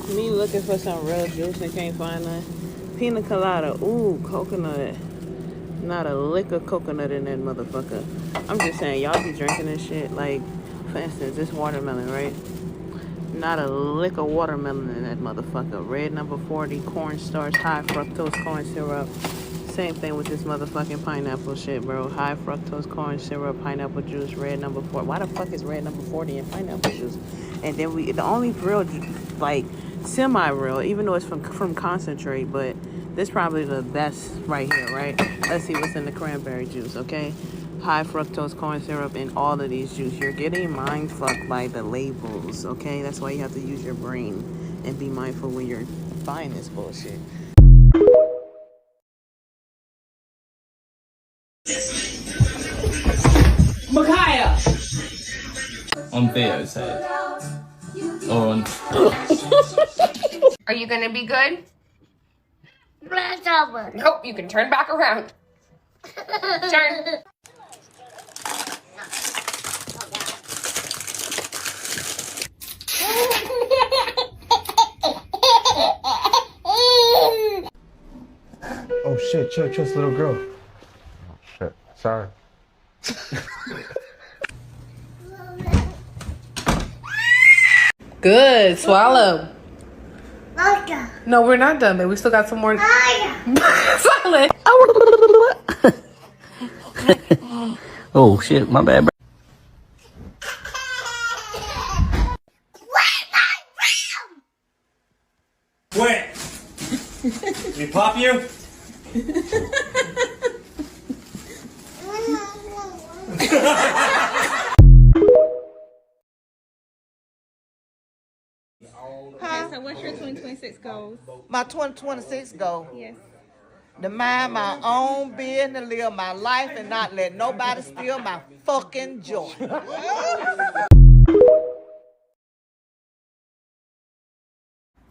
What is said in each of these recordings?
Me looking for some real juice and can't find none. Pina colada. Ooh, coconut. Not a lick of coconut in that motherfucker. I'm just saying, y'all be drinking this shit. Like, for instance, this watermelon, right? Not a lick of watermelon in that motherfucker. Red number 40, cornstarch, high fructose corn syrup. Same thing with this motherfucking pineapple shit, bro. High fructose corn syrup, pineapple juice, red number 40. Why the fuck is red number 40 in pineapple juice? And then the only real, like, semi-real, even though it's from concentrate, but this probably the best right here, right? Let's see what's in the cranberry juice, okay? High fructose corn syrup in all of these juice. You're getting mind fucked by the labels, okay? That's why you have to use your brain and be mindful when you're buying this bullshit. Micaiah! On Theo's head. Or on... Are you gonna be good? Grasshopper. Nope, you can turn back around. Turn. Oh shit, chill, it's a little girl. Oh shit, sorry. Good, swallow. Okay. No, we're not done, babe. We still got some more. Silent. Oh shit, my bad, bro. Quit! We pop you? So what's your 2026 goals? My 2026 goal? Yes. To mind my own business, live my life, and not let nobody steal my fucking joy.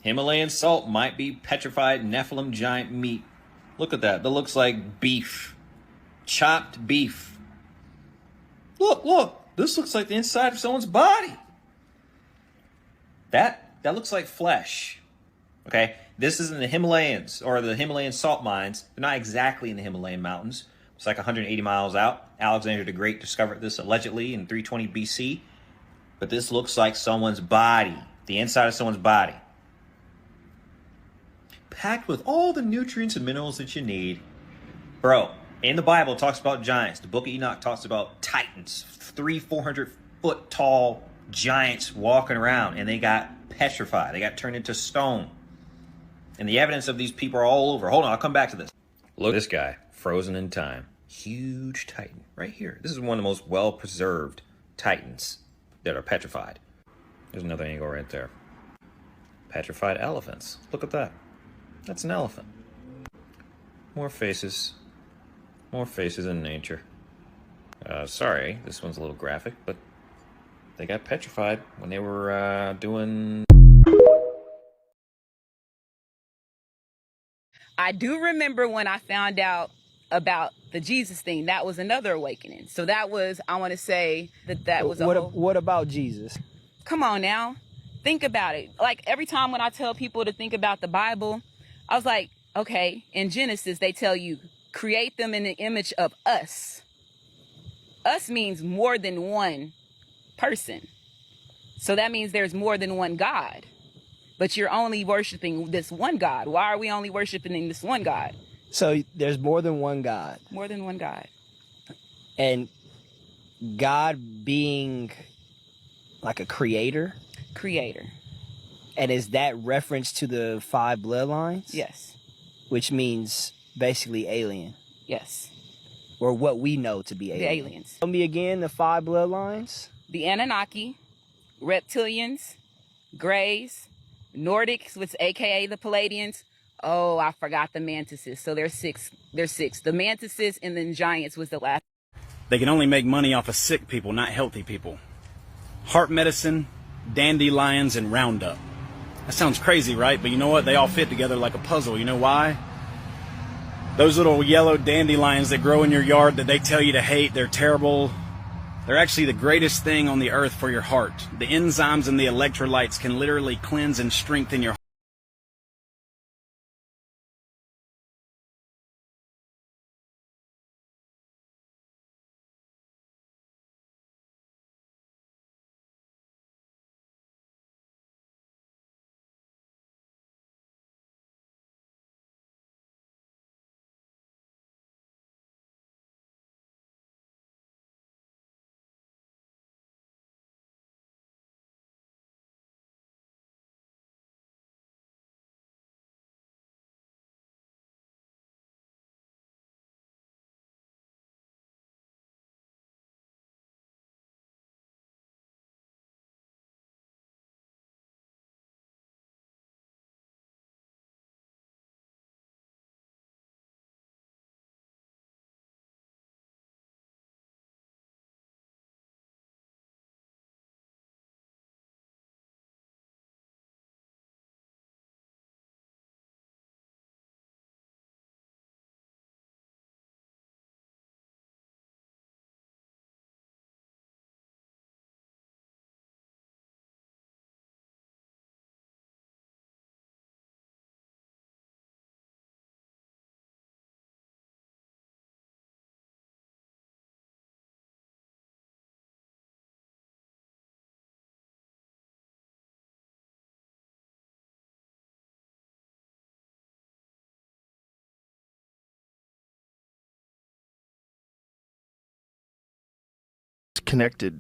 Himalayan salt might be petrified Nephilim giant meat. Look at that. That looks like beef. Chopped beef. Look. This looks like the inside of someone's body. That looks like flesh. Okay? This is in the Himalayas, or the Himalayan salt mines. They're not exactly in the Himalayan mountains. It's like 180 miles out. Alexander the Great discovered this allegedly in 320 BC. But this looks like someone's body. The inside of someone's body. Packed with all the nutrients and minerals that you need. Bro, in the Bible it talks about giants. The book of Enoch talks about titans. 400 foot tall giants walking around. And they got petrified. They got turned into stone. And the evidence of these people are all over. Hold on, I'll come back to this. Look at this guy, frozen in time. Huge titan, right here. This is one of the most well-preserved titans that are petrified. There's another angle right there. Petrified elephants. Look at that. That's an elephant. More faces. More faces in nature. Sorry, this one's a little graphic, but they got petrified when they were doing... I do remember when I found out about the Jesus thing. That was another awakening. So that was, I want to say that was a What about Jesus? Come on now. Think about it. Like every time when I tell people to think about the Bible, I was like, okay, in Genesis, they tell you, create them in the image of us. Us means more than one person. So that means there's more than one God. But you're only worshiping this one God. Why are we only worshiping this one God? So there's more than one God. More than one God. And God being like a creator? Creator. And is that reference to the 5 bloodlines? Yes. Which means basically alien. Yes. Or what we know to be alien. The aliens. Tell me again the 5 bloodlines? The Anunnaki, reptilians, Greys, Nordics, which aka the Palladians. Oh, I forgot the mantises. So there's 6. There's 6. The mantises and then giants was the last. They can only make money off of sick people, not healthy people. Heart medicine, dandelions, and Roundup. That sounds crazy, right? But you know what? They all fit together like a puzzle. You know why? Those little yellow dandelions that grow in your yard that they tell you to hate, they're terrible. They're actually the greatest thing on the earth for your heart. The enzymes and the electrolytes can literally cleanse and strengthen your heart. connected.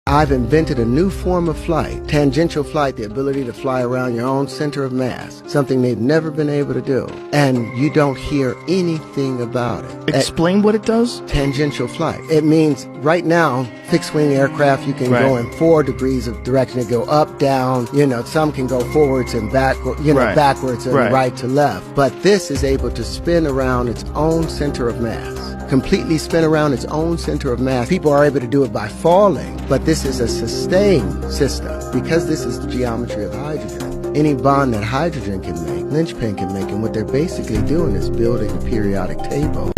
I've invented a new form of flight, tangential flight, the ability to fly around your own center of mass, something they've never been able to do. And you don't hear anything about it. Explain what it does? Tangential flight. It means right now, fixed-wing aircraft, you can go in 4 degrees of direction. They go up, down, some can go forwards and backwards, backwards and right to left. But this is able to spin around its own center of mass. Completely spin around its own center of mass. People are able to do it by falling, but this is a sustained system. Because this is the geometry of hydrogen, any bond that hydrogen can make, linchpin can make, and what they're basically doing is building a periodic table.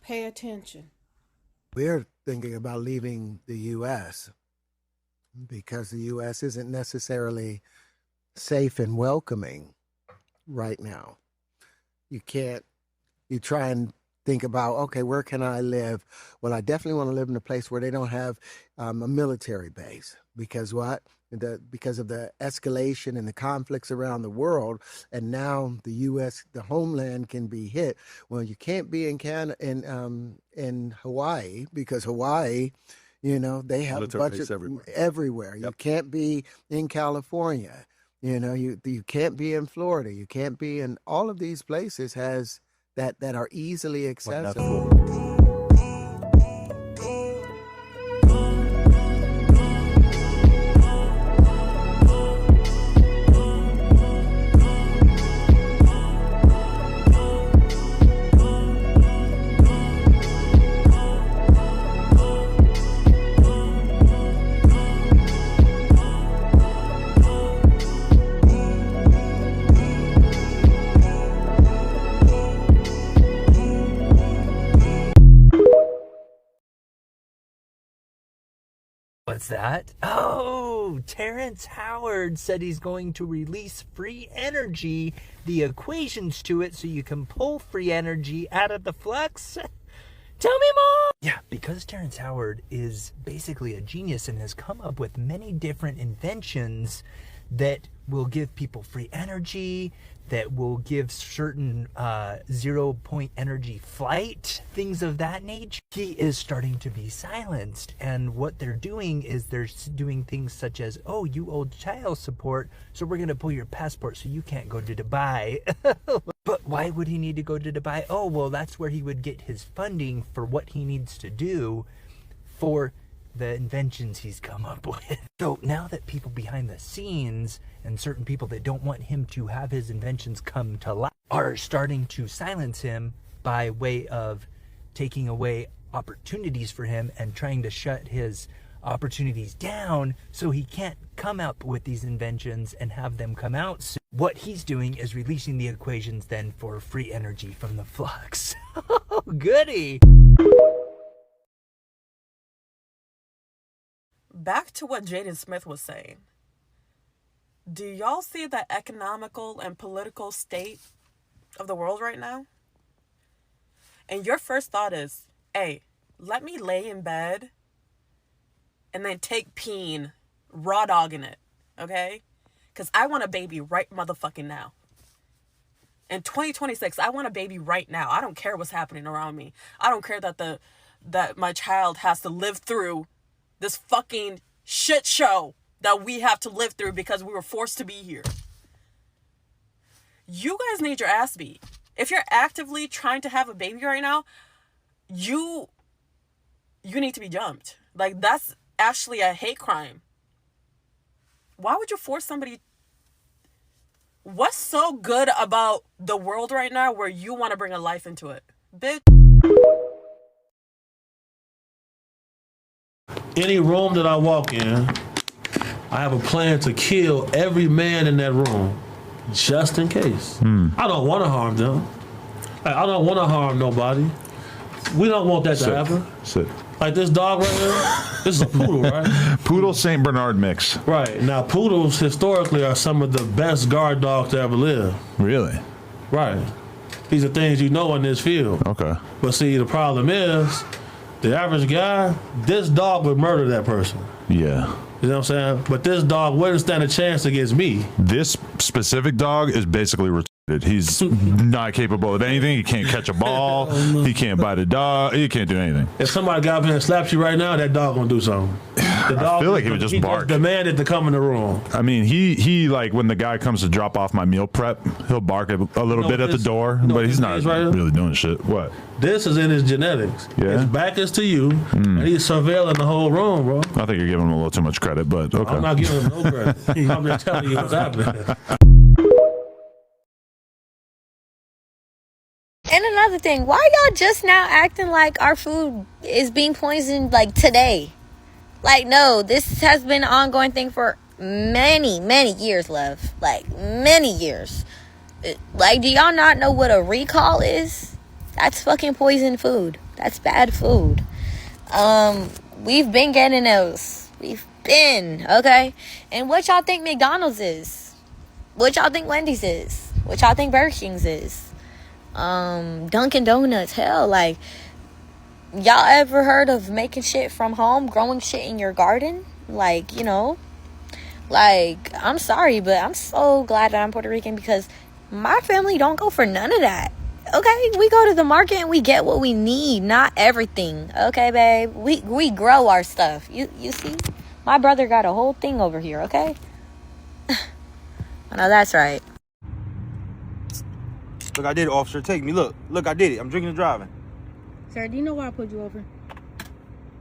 Pay attention. We're thinking about leaving the U.S. because the U.S. isn't necessarily safe and welcoming right now. You try and think about, okay, where can I live? Well, I definitely want to live in a place where they don't have a military base. Because what? Because of the escalation and the conflicts around the world, and now the U.S., the homeland, can be hit. Well, you can't be in Hawaii, because Hawaii, they have budgets everywhere. You can't be in California. You can't be in Florida. You can't be in all of these places that are easily accessible. What's that? Oh, Terrence Howard said he's going to release free energy, the equations to it, so you can pull free energy out of the flux. Tell me more! Yeah, because Terrence Howard is basically a genius and has come up with many different inventions that will give people free energy, that will give certain 0-point energy flight, things of that nature. He is starting to be silenced, and what they're doing is they're doing things such as, oh, you owe child support, so we're going to pull your passport so you can't go to Dubai. But why would he need to go to Dubai? Oh, well, that's where he would get his funding for what he needs to do for the inventions he's come up with. So now that people behind the scenes and certain people that don't want him to have his inventions come to life are starting to silence him by way of taking away opportunities for him and trying to shut his opportunities down so he can't come up with these inventions and have them come out soon. What he's doing is releasing the equations then for free energy from the flux. Oh, goody! Back to what Jaden Smith was saying. Do y'all see the economical and political state of the world right now? And your first thought is, hey, let me lay in bed and then take peen, raw dogging it, okay? Because I want a baby right motherfucking now. In 2026, I want a baby right now. I don't care what's happening around me. I don't care that my child has to live through this fucking shit show that we have to live through because we were forced to be here. You guys need your ass beat. If you're actively trying to have a baby right now, you need to be jumped. Like, that's actually a hate crime. Why would you force somebody? What's so good about the world right now where you want to bring a life into it? Bitch. Any room that I walk in, I have a plan to kill every man in that room, just in case. I don't want to harm them. I don't want to harm nobody. We don't want that to happen. Sit. Like this dog right here, this is a poodle, right? Poodle St. Bernard mix. Right. Now, poodles historically are some of the best guard dogs to ever live. Really? Right. These are things you know in this field. Okay. But see, the problem is, the average guy, this dog would murder that person. Yeah. You know what I'm saying? But this dog wouldn't stand a chance against me. This specific dog is basically He's not capable of anything. He can't catch a ball. He can't bite a dog. He can't do anything. If somebody got up here and slaps you right now, that dog gonna do something. The dog, I feel like he would just bark. Demanded to come in the room. I mean, he like when the guy comes to drop off my meal prep, he'll bark a little bit at the door, but he's not really doing shit. What? This is in his genetics. Yeah. His back is to you, and he's surveilling the whole room, bro. I think you're giving him a little too much credit, but okay. I'm not giving him no credit. I'm just telling you what's happening. And another thing, why y'all just now acting like our food is being poisoned like today? Like, no, this has been an ongoing thing for many, many years, love. Like, many years. Like, do y'all not know what a recall is? That's fucking poisoned food. That's bad food. We've been getting those. We've been, okay? And what y'all think McDonald's is? What y'all think Wendy's is? What y'all think Burger King's is? Dunkin' Donuts, hell, like, y'all ever heard of making shit from home, growing shit in your garden? Like, you know, like, I'm sorry, but I'm so glad that I'm Puerto Rican because my family don't go for none of that. Okay, we go to the market and we get what we need, not everything. Okay, babe, we grow our stuff. You see, my brother got a whole thing over here. Okay, I know that's right. Look, I did it, officer. Take me. Look, I did it. I'm drinking and driving. Sir, do you know why I pulled you over?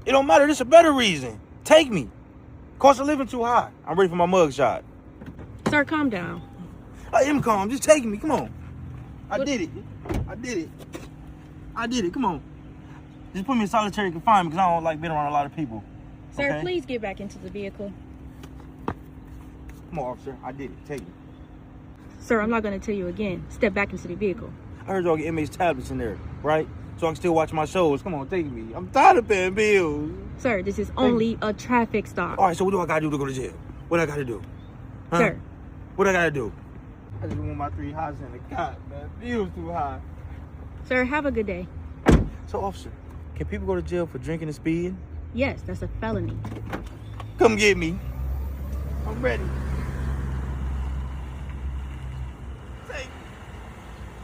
It don't matter. This is a better reason. Take me. Cost of living too high. I'm ready for my mug shot. Sir, calm down. I am calm. Just take me. Come on. I did it. I did it. Come on. Just put me in solitary confinement because I don't like being around a lot of people. Sir, okay? please get back into the vehicle. Come on, officer. I did it. Take me. Sir, I'm not going to tell you again. Step back into the vehicle. I heard y'all get inmates tablets in there, right? So I can still watch my shows. Come on, take me. I'm tired of paying bills. Sir, this is only a traffic stop. All right, so what do I got to do to go to jail? What I got to do? Huh? Sir. What I got to do? I just want my 3 hots in the cot, man. Bills too high. Sir, have a good day. So, officer, can people go to jail for drinking and speeding? Yes, that's a felony. Come get me. I'm ready.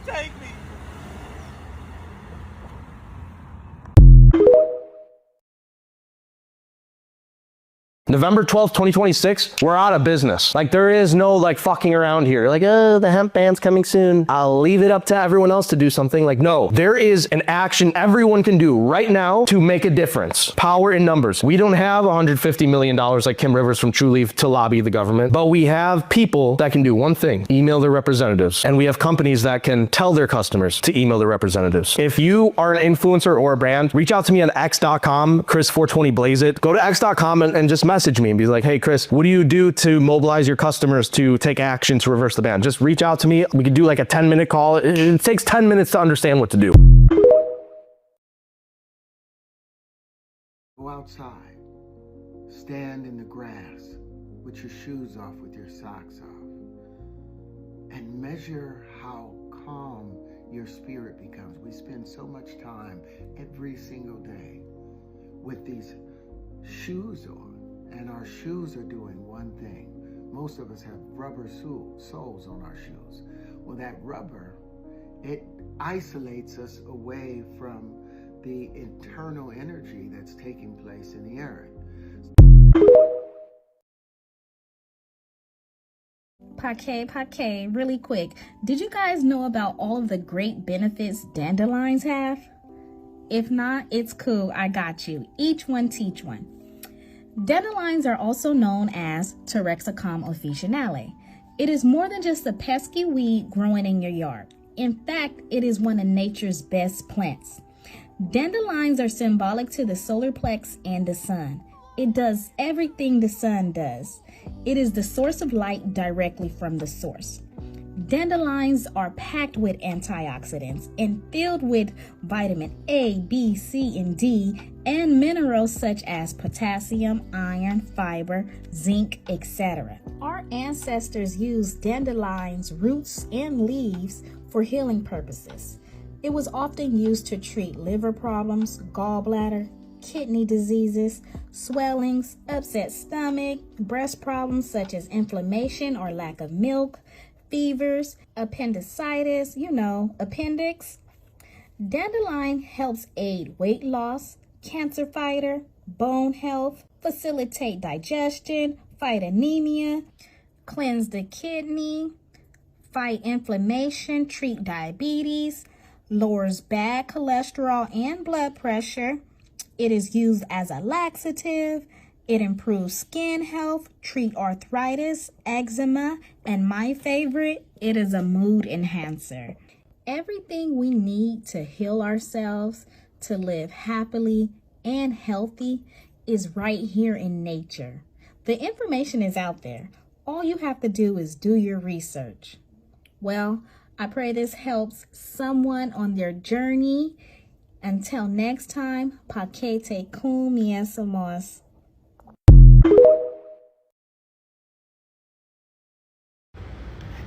Take me. November 12th, 2026, we're out of business. Like, there is no, like, fucking around here. Like, oh, the hemp ban's coming soon. I'll leave it up to everyone else to do something. Like, no, there is an action everyone can do right now to make a difference. Power in numbers. We don't have $150 million like Kim Rivers from True Leaf to lobby the government, but we have people that can do one thing, email their representatives. And we have companies that can tell their customers to email their representatives. If you are an influencer or a brand, reach out to me on x.com, Chris420Blaze Go to x.com and just message me and be like, hey, Chris, what do you do to mobilize your customers to take action to reverse the ban? Just reach out to me. We could do like a 10-minute call. It takes 10 minutes to understand what to do. Go outside. Stand in the grass with your shoes off, with your socks off. And measure how calm your spirit becomes. We spend so much time every single day with these shoes on. And our shoes are doing one thing. Most of us have rubber soles on our shoes. Well, that rubber, it isolates us away from the internal energy that's taking place in the earth. Parquet, really quick. Did you guys know about all of the great benefits dandelions have? If not, it's cool. I got you. Each one teach one. Dandelions are also known as Taraxacum officinale. It is more than just a pesky weed growing in your yard. In fact, it is one of nature's best plants. Dandelions are symbolic to the solar plex and the sun. It does everything the sun does. It is the source of light directly from the source. Dandelions are packed with antioxidants and filled with vitamin A, B, C, and D, and minerals such as potassium, iron, fiber, zinc, etc. Our ancestors used dandelions' roots and leaves for healing purposes. It was often used to treat liver problems, gallbladder, kidney diseases, swellings, upset stomach, breast problems such as inflammation or lack of milk, fevers, appendicitis, you know, appendix. Dandelion helps aid weight loss, cancer fighter, bone health, facilitate digestion, fight anemia, cleanse the kidney, fight inflammation, treat diabetes, lowers bad cholesterol and blood pressure. It is used as a laxative. It improves skin health, treat arthritis, eczema, and my favorite, it is a mood enhancer. Everything we need to heal ourselves, to live happily and healthy is right here in nature. The information is out there. All you have to do is do your research. Well, I pray this helps someone on their journey. Until next time, Pakete Kumiesamos.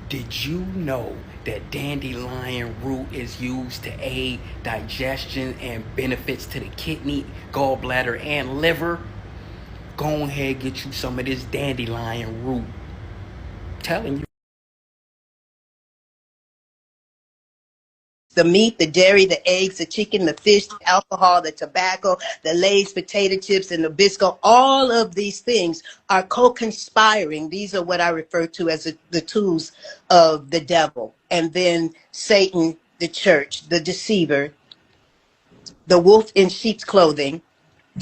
Did you know that dandelion root is used to aid digestion and benefits to the kidney, gallbladder, and liver? Go ahead, get you some of this dandelion root. I'm telling you. The meat, the dairy, the eggs, the chicken, the fish, the alcohol, the tobacco, the Lay's potato chips, and Nabisco, all of these things are co-conspiring. These are what I refer to as the tools of the devil. And then Satan, the church, the deceiver, the wolf in sheep's clothing,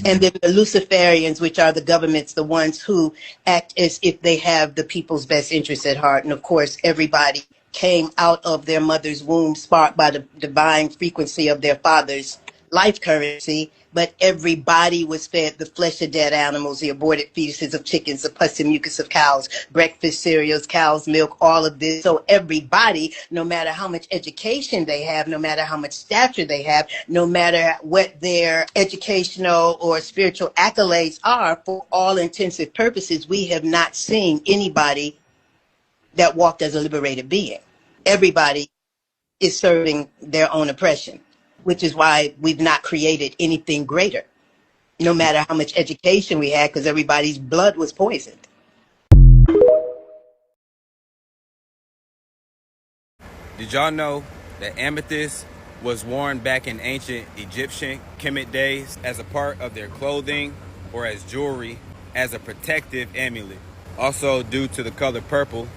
and then the Luciferians, which are the governments, the ones who act as if they have the people's best interests at heart. And of course, everybody came out of their mother's womb sparked by the divine frequency of their father's life currency, but everybody was fed the flesh of dead animals, the aborted fetuses of chickens, the pus and mucus of cows, breakfast cereals, cow's milk, all of this. So everybody, no matter how much education they have, no matter how much stature they have, no matter what their educational or spiritual accolades are, for all intensive purposes, we have not seen anybody that walked as a liberated being. Everybody is serving their own oppression, which is why we've not created anything greater, no matter how much education we had, because everybody's blood was poisoned. Did y'all know that amethyst was worn back in ancient Egyptian Kemet days as a part of their clothing or as jewelry as a protective amulet? Also, due to the color purple,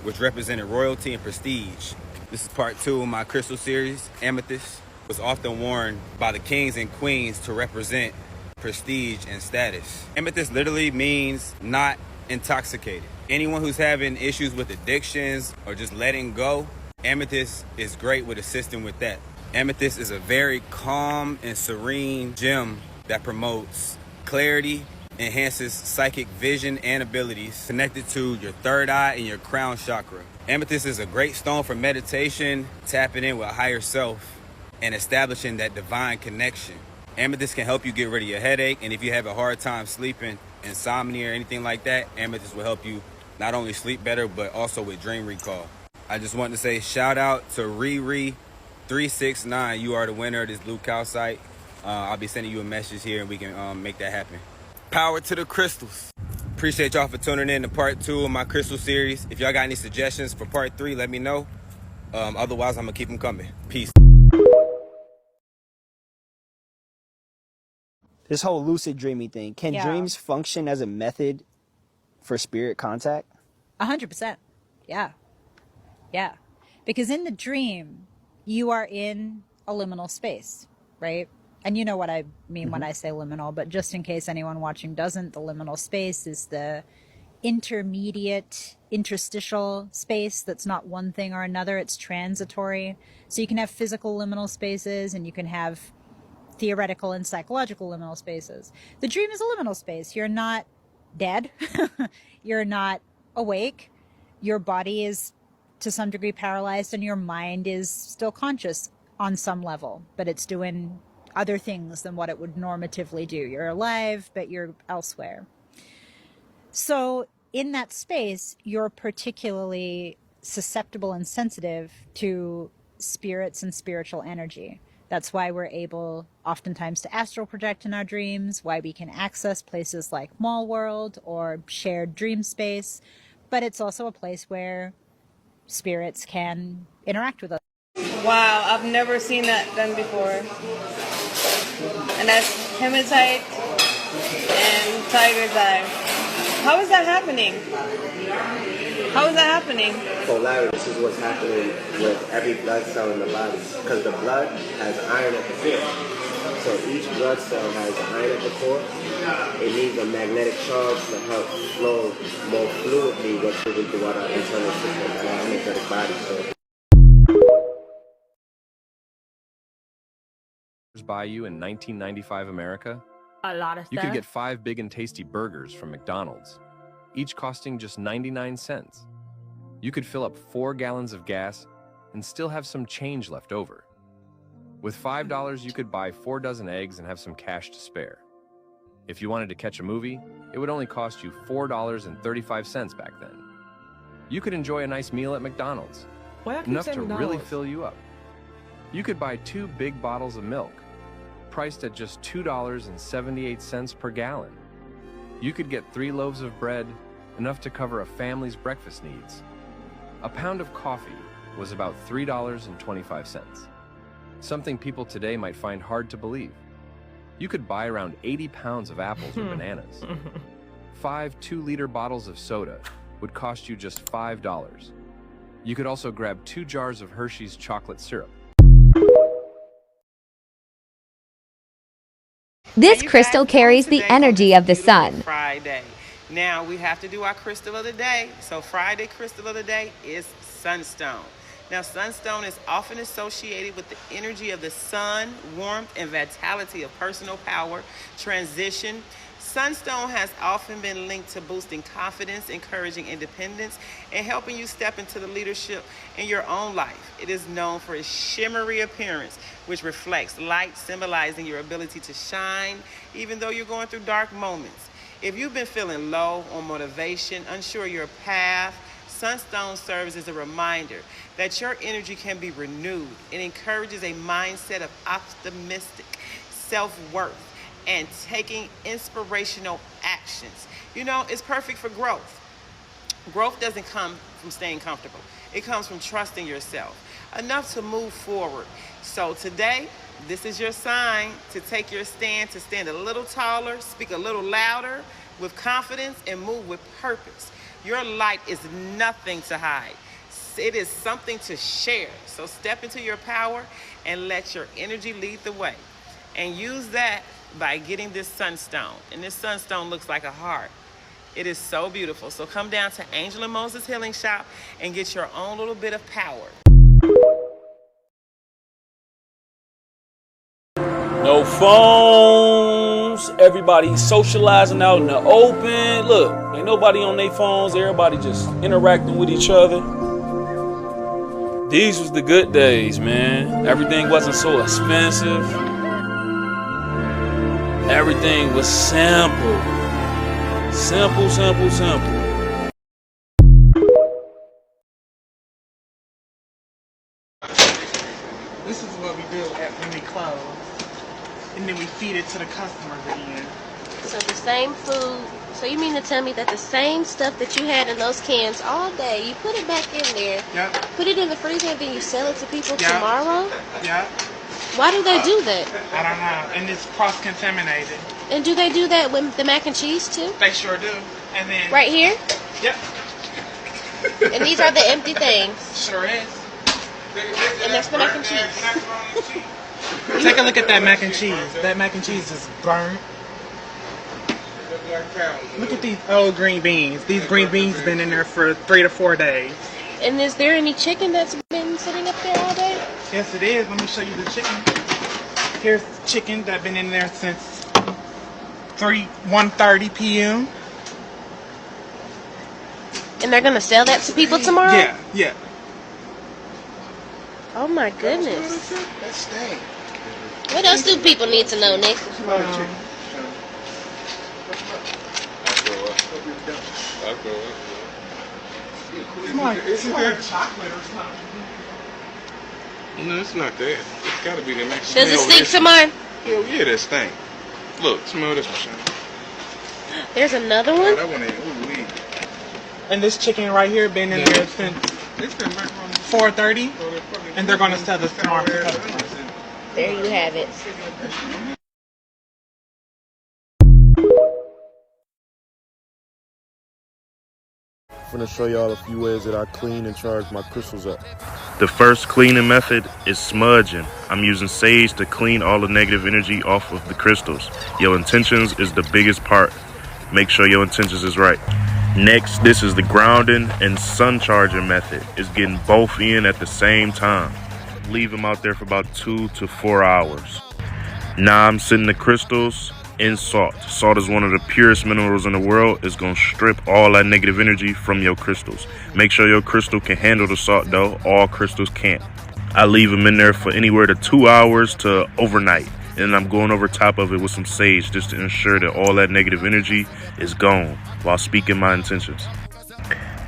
which represented royalty and prestige. This is part 2 of my crystal series. Amethyst was often worn by the kings and queens to represent prestige and status. Amethyst literally means not intoxicated. Anyone who's having issues with addictions or just letting go, amethyst is great with assisting with that. Amethyst is a very calm and serene gem that promotes clarity, enhances psychic vision and abilities connected to your third eye and your crown chakra. Amethyst is a great stone for meditation, tapping in with higher self, and establishing that divine connection. Amethyst can help you get rid of your headache, and if you have a hard time sleeping, insomnia or anything like that, amethyst will help you not only sleep better, but also with dream recall. I just want to say shout out to Riri369. You are the winner of this blue calcite. I'll be sending you a message here and we can make that happen. Power to the crystals. Appreciate y'all for tuning in to part 2 of my crystal series. If y'all got any suggestions for part 3, let me know. Otherwise, I'm gonna keep them coming. Peace. This whole lucid dreaming thing, can dreams function as a method for spirit contact? 100%. Yeah. Yeah. Because in the dream, you are in a liminal space, right? And you know what I mean when I say liminal, but just in case anyone watching doesn't, the liminal space is the intermediate, interstitial space that's not one thing or another. It's transitory. So you can have physical liminal spaces and you can have theoretical and psychological liminal spaces. The dream is a liminal space. You're not dead. You're not awake. Your body is to some degree paralyzed and your mind is still conscious on some level, but it's doing other things than what it would normatively do. You're alive, but you're elsewhere. So in that space, you're particularly susceptible and sensitive to spirits and spiritual energy. That's why we're able oftentimes to astral project in our dreams, why we can access places like Mall World or shared dream space. But it's also a place where spirits can interact with us. Wow, I've never seen that done before. And that's hematite and tiger's eye. How is that happening? How is that happening? So Larry, this is what's happening with every blood cell in the body. Because the blood has iron at the core. So each blood cell has iron at the core. It needs a magnetic charge to help flow more fluidly what's moving throughout our internal system and our energetic body. So by you in 1995 America, a lot of stuff. you could get 5 big and tasty burgers from McDonald's, each costing just 99 cents. You could fill up 4 gallons of gas and still have some change left over. With $5, you could buy 4 dozen eggs and have some cash to spare. If you wanted to catch a movie, it would only cost you $4.35 back then. You could enjoy a nice meal at McDonald's, enough to really fill you up. You could buy 2 big bottles of milk, priced at just $2.78 per gallon. You could get 3 loaves of bread, enough to cover a family's breakfast needs. A pound of coffee was about $3.25, something people today might find hard to believe. You could buy around 80 pounds of apples or bananas. 5 2-liter bottles of soda would cost you just $5. You could also grab 2 jars of Hershey's chocolate syrup. This crystal carries the energy of the sun. Friday. Now we have to do our crystal of the day. So Friday crystal of the day is sunstone. Now sunstone is often associated with the energy of the sun, warmth, and vitality of personal power, transition. Sunstone has often been linked to boosting confidence, encouraging independence, and helping you step into the leadership in your own life. It is known for its shimmery appearance, which reflects light, symbolizing your ability to shine, even though you're going through dark moments. If you've been feeling low on motivation, unsure of your path, Sunstone serves as a reminder that your energy can be renewed. It encourages a mindset of optimistic self-worth and taking inspirational actions. You know, it's perfect for growth. Growth doesn't come from staying comfortable. It comes from trusting yourself enough to move forward. So today, this is your sign to take your stand, to stand a little taller, speak a little louder with confidence, and move with purpose. Your light is nothing to hide. It is something to share. So step into your power and let your energy lead the way. And use that by getting this sunstone. And this sunstone looks like a heart. It is so beautiful. So come down to Angel and Moses Healing Shop and get your own little bit of power. No phones. Everybody socializing out in the open. Look, ain't nobody on their phones. Everybody just interacting with each other. These was the good days, man. Everything wasn't so expensive. Everything was simple. Simple, simple, simple. This is what we do when we close. And then we feed it to the customers again. So the same food, so you mean to tell me that the same stuff that you had in those cans all day, you put it back in there, put it in the freezer, and then you sell it to people tomorrow? Yeah. Why do they do that? I don't know. And it's cross-contaminated. And do they do that with the mac and cheese too? They sure do. And then right here? Yep. And these are the empty things. Sure is. And that's the mac and cheese. Take a look at that mac and cheese. That mac and cheese is burnt. Look at these old green beans. These green beans been in there for 3 to 4 days. And is there any chicken that's been sitting up there all day? Yes, it is. Let me show you the chicken. Here's chicken that's been in there since 1:30 p.m. And they're gonna sell that to people tomorrow? Yeah, yeah. Oh my goodness. That stinks. What else do people need to know, Nick? It's like chocolate or something. No, it's not that. It's got to be the next. Does it stink to mine? Hell yeah, that stink. Look, smell this one. There's another one? That one ain't. Ooh, and this chicken right here been in there since It's been 4:30, and they're going to sell this tomorrow to customers. There you have it. I'm going to show y'all a few ways that I clean and charge my crystals up. The first cleaning method is smudging. I'm using sage to clean all the negative energy off of the crystals. Your intentions is the biggest part. Make sure your intentions is right. Next, this is the grounding and sun charging method. It's getting both in at the same time. Leave them out there for about 2 to 4 hours. Now I'm sitting the crystals in salt. Salt is one of the purest minerals in the world. It's going to strip all that negative energy from your crystals. Make sure your crystal can handle the salt though. All crystals can't. I leave them in there for anywhere to 2 hours to overnight. And I'm going over top of it with some sage just to ensure that all that negative energy is gone while speaking my intentions.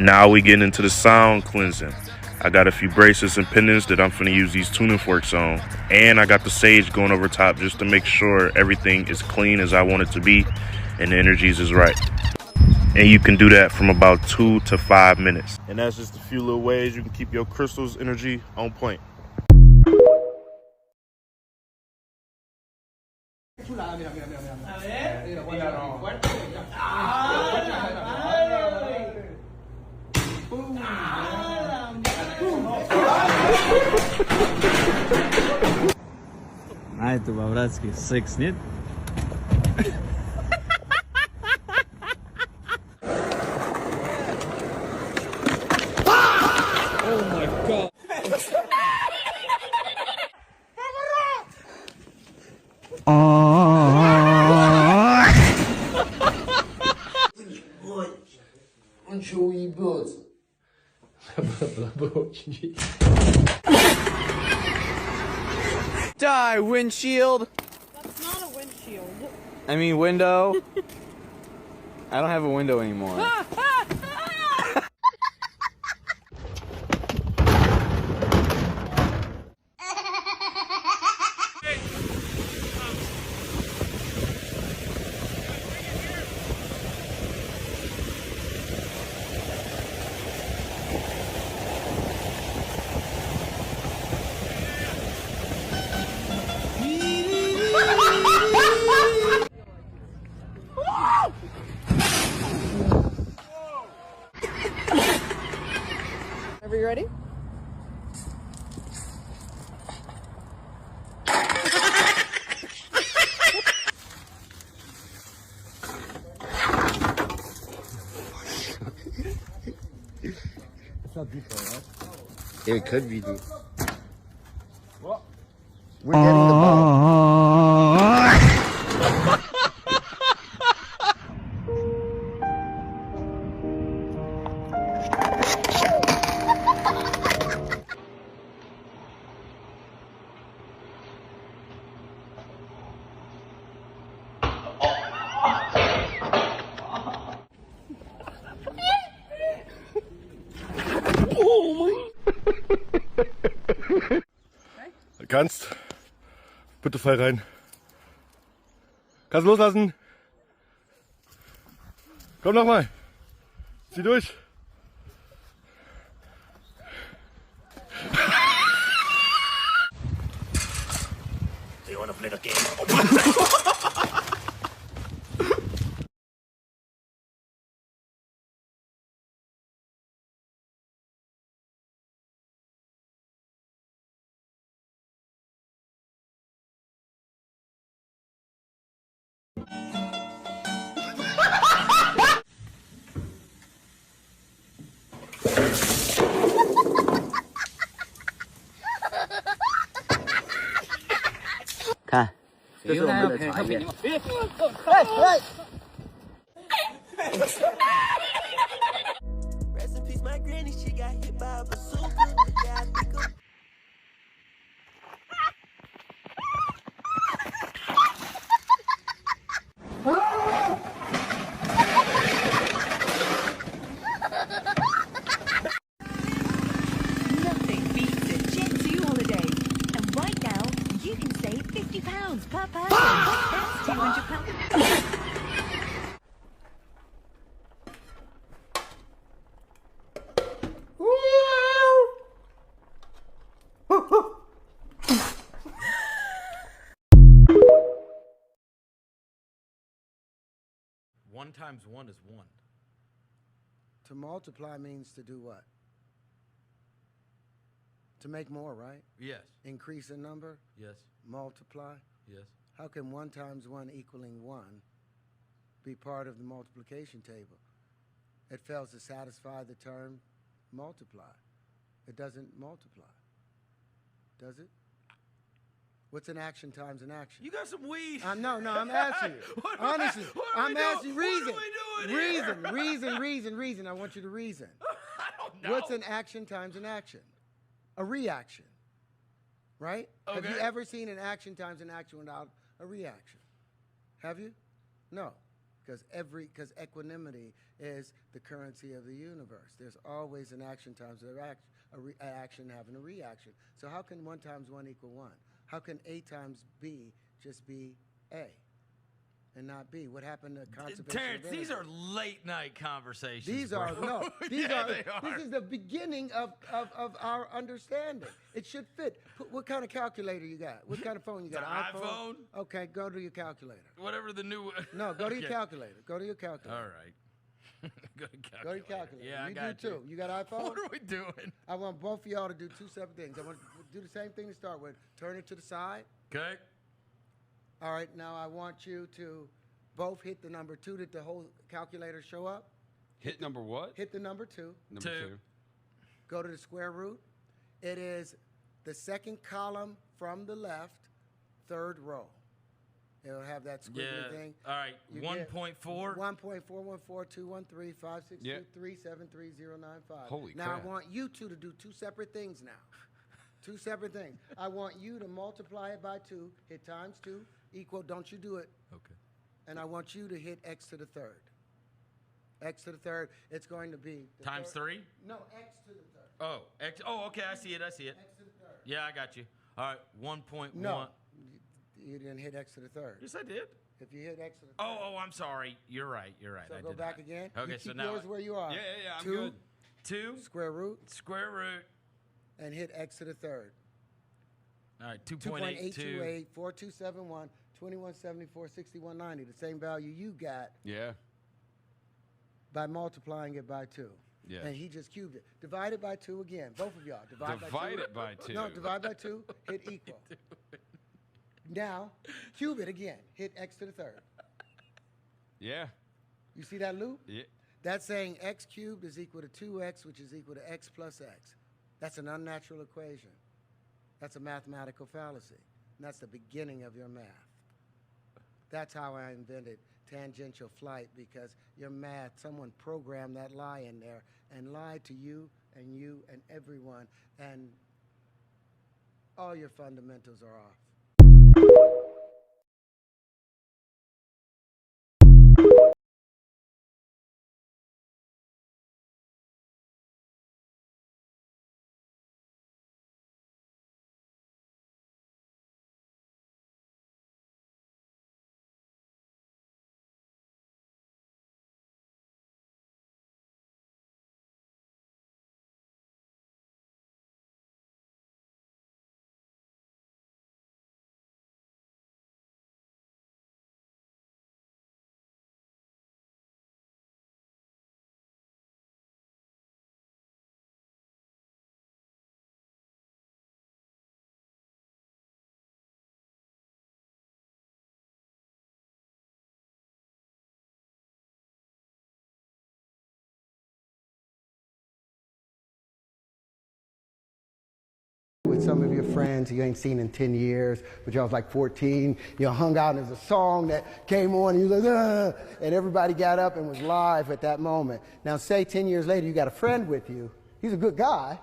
Now we get into the sound cleansing. I got a few bracelets and pendants that I'm finna use these tuning forks on. And I got the sage going over top just to make sure everything is clean as I want it to be and the energies is right. And you can do that from about 2 to 5 minutes. And that's just a few little ways you can keep your crystals energy on point. Ay, tu Bobrovsky, 6, нет? Oh my god. Он что, уебется? Было бы очень. Die, windshield! That's not a windshield. I mean, window. I don't have a window anymore. Are you ready? It's not deep, right? It could be deep. We're getting the ball. Kannst. Bitte Fall rein. Kannst loslassen. Komm nochmal. Zieh durch. You wanna play the game?看，这是我们的茶叶。Nothing beats a Jet 2 holiday. And right now, you can save £50 per person. That's £200. 1 times 1 is 1. To multiply means to do what? To make more, right? Yes. Increase in number? Yes. Multiply? Yes. How can 1 times 1 equaling 1 be part of the multiplication table? It fails to satisfy the term multiply. It doesn't multiply. Does it? What's an action times an action? You got some weed. No, I'm asking you. Honestly, I'm asking you. Reason. What are we doing here? Reason. I want you to reason. I don't know. What's an action times an action? A reaction. Right? Okay. Have you ever seen an action times an action without a reaction? Have you? No. Because equanimity is the currency of the universe. There's always an action times an action having a reaction. So how can 1 times 1 equal 1? How can A times B just be A and not B? What happened to conservation Terrence, of these energy? are late night conversations. These bro. are no. These Yeah, are. they are. This is the beginning of our understanding. It should fit. What kind of calculator you got? What kind of phone you got? An iPhone? Okay, go to your calculator. Whatever the new. No, go to your Okay. calculator. Go to your calculator. All right. Go to calculator. Go to your calculator. Yeah, I you got do too. You got an iPhone? What are we doing? I want both of y'all to do 2 separate things. I want to do the same thing to start with. Turn it to the side. Okay. All right. Now I want you to both hit the number 2. Did the whole calculator show up? Hit number what? Hit the number 2. Number 2. Go to the square root. It is the second column from the left, 3rd row. It'll have that squiggly thing. All right. 1.4. 1.414213562373095. Holy now crap. I want you two to do 2 separate things now. 2 separate things. I want you to multiply it by 2, hit times 2, equal, don't you do it. Okay. And I want you to hit x to the 3rd. X to the 3rd, it's going to be... the Times 3? No, x to the 3rd. Oh, X. Oh, okay. I see it. X to the 3rd. Yeah, I got you. All right. 1.1. No, you didn't hit x to the 3rd. Yes, I did. If you hit x to the 3rd. Oh, I'm sorry. You're right. You're right. So I go did back not. again. Okay, You so keep now yours where you are. Yeah, I'm 2, good. 2 square root, and hit x to the 3rd. All right. 2.82. 2.828, 4271, 2174, 6190. The same value you got Yeah. by multiplying it by 2. Yeah. And he just cubed it. Divide it by 2 again. Both of y'all. Divide it by 2. No, divide by 2. Hit equal. Now, cube it again. Hit x to the 3rd. Yeah. You see that loop? Yeah. That's saying x cubed is equal to 2x, which is equal to x plus x. That's an unnatural equation. That's a mathematical fallacy. And that's the beginning of your math. That's how I invented tangential flight, because your math, someone programmed that lie in there and lied to you and everyone, and all your fundamentals are off. With some of your friends you ain't seen in 10 years, but y'all was like 14, you hung out and there's a song that came on and you was like, ugh, and everybody got up and was live at that moment. Now say 10 years later you got a friend with you, he's a good guy,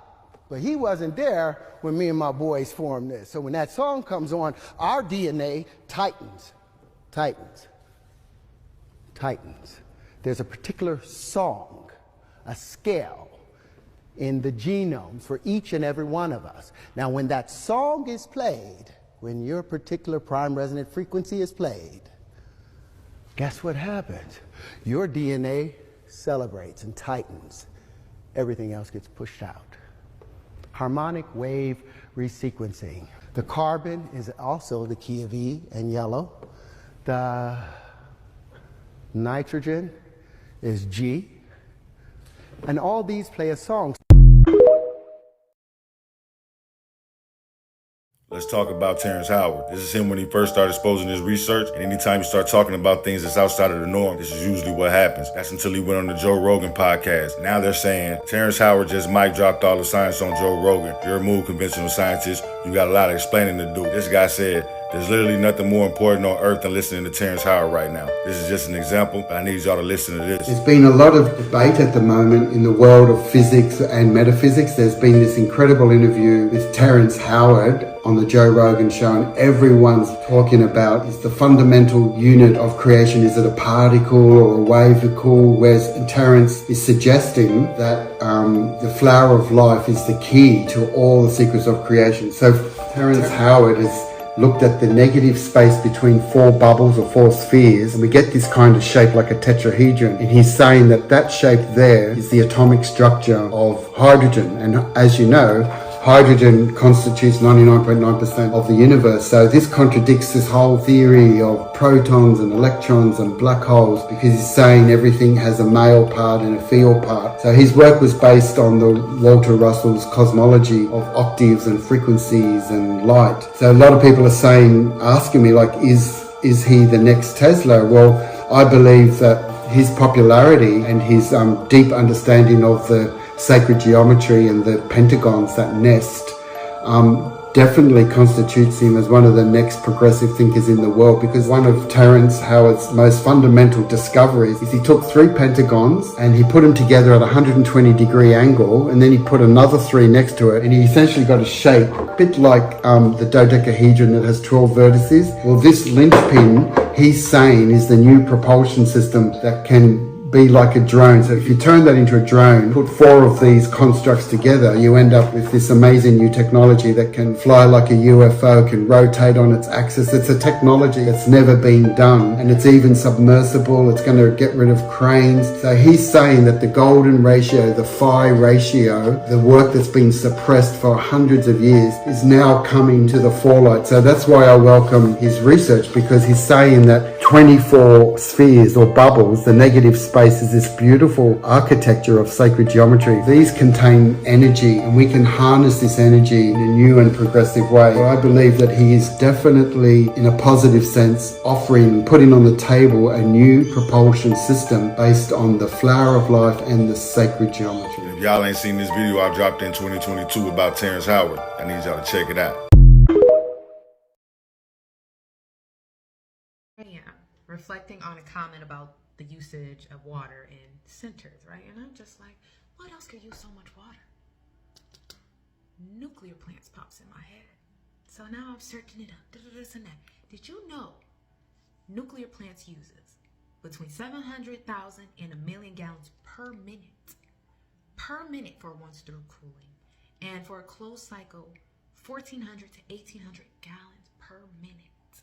but he wasn't there when me and my boys formed this. So when that song comes on, our DNA tightens. There's a particular song, a scale, in the genomes for each and every one of us. Now, when that song is played, when your particular prime resonant frequency is played, guess what happens? Your DNA celebrates and tightens. Everything else gets pushed out. Harmonic wave resequencing. The carbon is also the key of E and yellow. The Nitrogen is G. And all these play a song. Let's talk about Terrence Howard. This is him when he first started exposing his research, and anytime you start talking about things that's outside of the norm, this is usually what happens. That's until he went on the Joe Rogan podcast. Now they're saying Terrence Howard just mic dropped all the science on Joe Rogan. You're a move conventional scientist. You got a lot of explaining to do. This guy said, there's literally nothing more important on earth than listening to Terrence Howard right now. This is just an example, but I need y'all to listen to this. There's been a lot of debate at the moment in the world of physics and metaphysics. There's been this incredible interview with Terrence Howard on the Joe Rogan show, and everyone's talking about is the fundamental unit of creation. Is it a particle or a wavicle? Whereas Terrence is suggesting that the flower of life is the key to all the secrets of creation. So Terrence Howard has looked at the negative space between four bubbles or four spheres, and we get this kind of shape like a tetrahedron. And he's saying that that shape there is the atomic structure of hydrogen. And as you know, hydrogen constitutes 99.9% of the universe. So this contradicts this whole theory of protons and electrons and black holes, because he's saying everything has a male part and a female part. So his work was based on the Walter Russell's cosmology of octaves and frequencies and light. So a lot of people are saying, asking me like, is he the next Tesla? Well, I believe that his popularity and his deep understanding of the sacred geometry and the pentagons that nest definitely constitutes him as one of the next progressive thinkers in the world, because one of Terrence Howard's most fundamental discoveries is he took 3 pentagons and he put them together at a 120-degree angle, and then he put another 3 next to it, and he essentially got a shape a bit like the dodecahedron that has 12 vertices. Well, this linchpin, he's saying, is the new propulsion system that can be like a drone. So if you turn that into a drone, put 4 of these constructs together, you end up with this amazing new technology that can fly like a UFO, can rotate on its axis. It's a technology that's never been done, and it's even submersible. It's going to get rid of cranes. So he's saying that the golden ratio, the phi ratio, the work that's been suppressed for hundreds of years, is now coming to the forelight. So that's why I welcome his research, because he's saying that 24 spheres or bubbles, the negative space, is this beautiful architecture of sacred geometry. These contain energy, and we can harness this energy in a new and progressive way. So I believe that he is definitely, in a positive sense, putting on the table a new propulsion system based on the flower of life and the sacred geometry. If y'all ain't seen this video I dropped in 2022 about Terrence Howard, I need y'all to check it out. Yeah, reflecting on a comment about the usage of water in centers, right? And I'm just like, what else could use so much water? Nuclear plants pops in my head. So now I'm searching it up. This and that. Did you know nuclear plants uses between 700,000 and 1 million gallons per minute for once-through cooling, and for a closed cycle, 1,400 to 1,800 gallons per minute.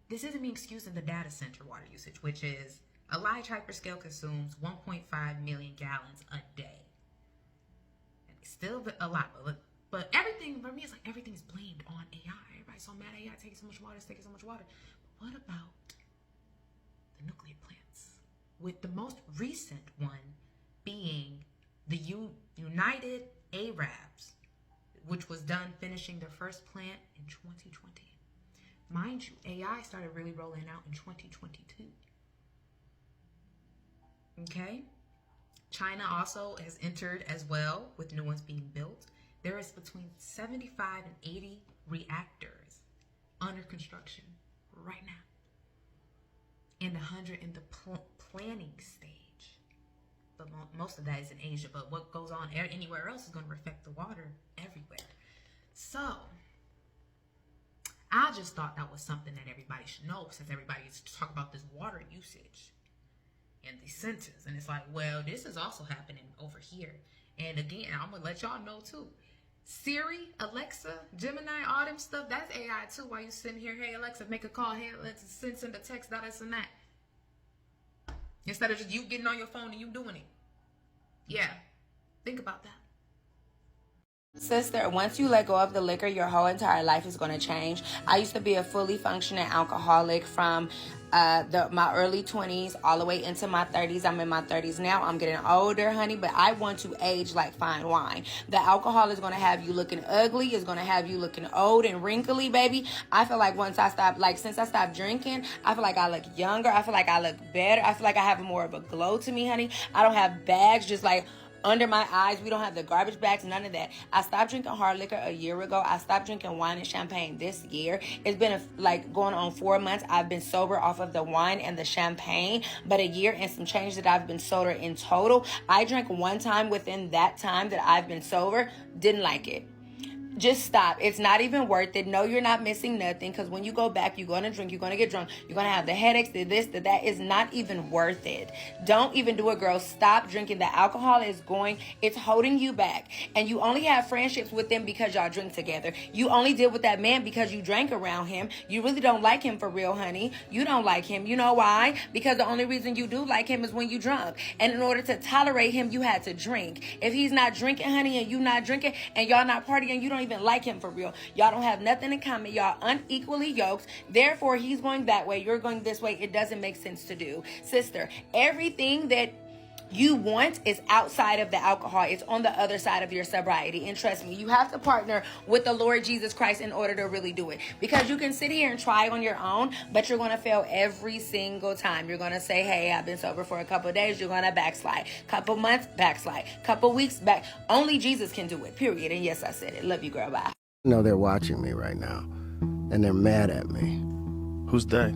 This isn't me excusing the data center water usage, which is a large hyperscale consumes 1.5 million gallons a day. And it's still a lot, but everything, for me, it's like everything's blamed on AI. Everybody's so mad AI taking so much water, it's taking so much water. But what about the nuclear plants? With the most recent one being the United Arabs, which was done finishing their first plant in 2020. Mind you, AI started really rolling out in 2022. Okay? China also has entered as well, with new ones being built. There is between 75 and 80 reactors under construction right now, and 100 in the planning stage. But most of that is in Asia, but what goes on anywhere else is going to affect the water everywhere. So I just thought that was something that everybody should know, since everybody's talking about this water usage in these centers. And it's like, well, this is also happening over here. And again, I'm going to let y'all know too. Siri, Alexa, Gemini, all them stuff, that's AI too. While you sitting here, hey, Alexa, make a call. Hey, let's send a text, that, this, and that. Instead of just you getting on your phone and you doing it. Yeah, think about that. Sister, once you let go of the liquor, your whole entire life is going to change. I used to be a fully functioning alcoholic from my early 20s all the way into my 30s. I'm in my 30s now. I'm getting older, honey, but I want to age like fine wine. The alcohol is going to have you looking ugly. It's going to have you looking old and wrinkly, baby. I feel like since I stopped drinking, I feel like I look younger. I feel like I look better. I feel like I have more of a glow to me, honey. I don't have bags just like under my eyes. We don't have the garbage bags, none of that. I stopped drinking hard liquor a year ago. I stopped drinking wine and champagne this year. It's been like going on 4 months. I've been sober off of the wine and the champagne, but a year and some change that I've been sober in total. I drank one time within that time that I've been sober. Didn't like it. Just stop. It's not even worth it. No, you're not missing nothing, because when you go back, you're going to drink, you're going to get drunk, you're going to have the headaches, the this, the that. Is not even worth it. Don't even do it, girl. Stop drinking. The alcohol it's holding you back. And you only have friendships with them because y'all drink together. You only deal with that man because you drank around him. You really don't like him for real, honey. You don't like him. You know why? Because the only reason you do like him is when you drunk. And in order to tolerate him, you had to drink. If he's not drinking, honey, and you not drinking, and y'all not partying, you don't even like him for real. Y'all don't have nothing in common. Y'all unequally yoked. Therefore, he's going that way, you're going this way. It doesn't make sense to do. Sister, everything that you want is outside of the alcohol. It's on the other side of your sobriety. And trust me, you have to partner with the Lord Jesus Christ in order to really do it. Because you can sit here and try on your own, but you're going to fail every single time. You're going to say, hey, I've been sober for a couple of days. You're going to backslide. Couple months, backslide. Couple weeks, back. Only Jesus can do it, period. And yes, I said it. Love you, girl. Bye. No, they're watching me right now, and they're mad at me. Who's they?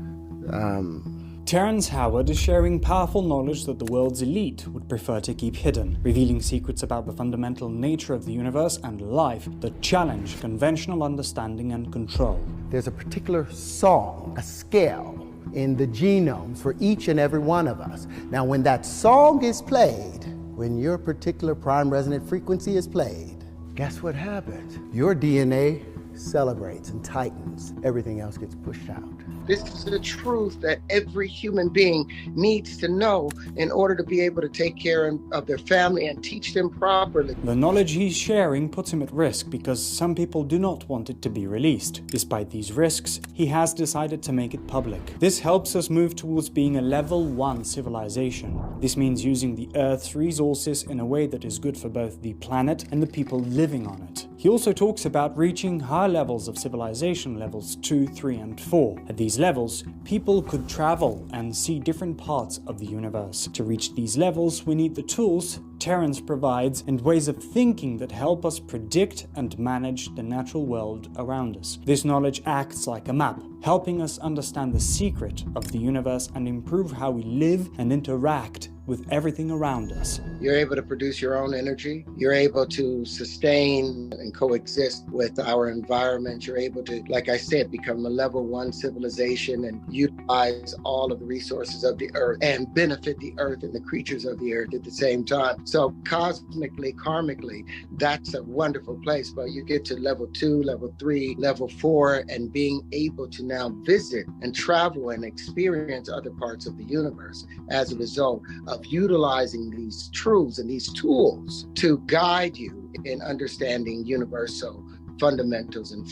Terrence Howard is sharing powerful knowledge that the world's elite would prefer to keep hidden, revealing secrets about the fundamental nature of the universe and life that challenge conventional understanding and control. There's a particular song, a scale in the genomes for each and every one of us. Now, when that song is played, when your particular prime resonant frequency is played, guess what happens? Your DNA celebrates and tightens. Everything else gets pushed out. This is the truth that every human being needs to know in order to be able to take care of their family and teach them properly. The knowledge he's sharing puts him at risk because some people do not want it to be released. Despite these risks, he has decided to make it public. This helps us move towards being a level 1 civilization. This means using the Earth's resources in a way that is good for both the planet and the people living on it. He also talks about reaching higher levels of civilization, levels 2, 3, and 4. At these levels, people could travel and see different parts of the universe. To reach these levels, we need the tools Terrence provides and ways of thinking that help us predict and manage the natural world around us. This knowledge acts like a map, helping us understand the secret of the universe and improve how we live and interact with everything around us. You're able to produce your own energy. You're able to sustain and coexist with our environment. You're able to, like I said, become a level 1 civilization and utilize all of the resources of the earth and benefit the earth and the creatures of the earth at the same time. So cosmically, karmically, that's a wonderful place. But you get to level 2, level 3, level 4, and being able to now visit and travel and experience other parts of the universe as a result of utilizing these truths and these tools to guide you in understanding universal fundamentals and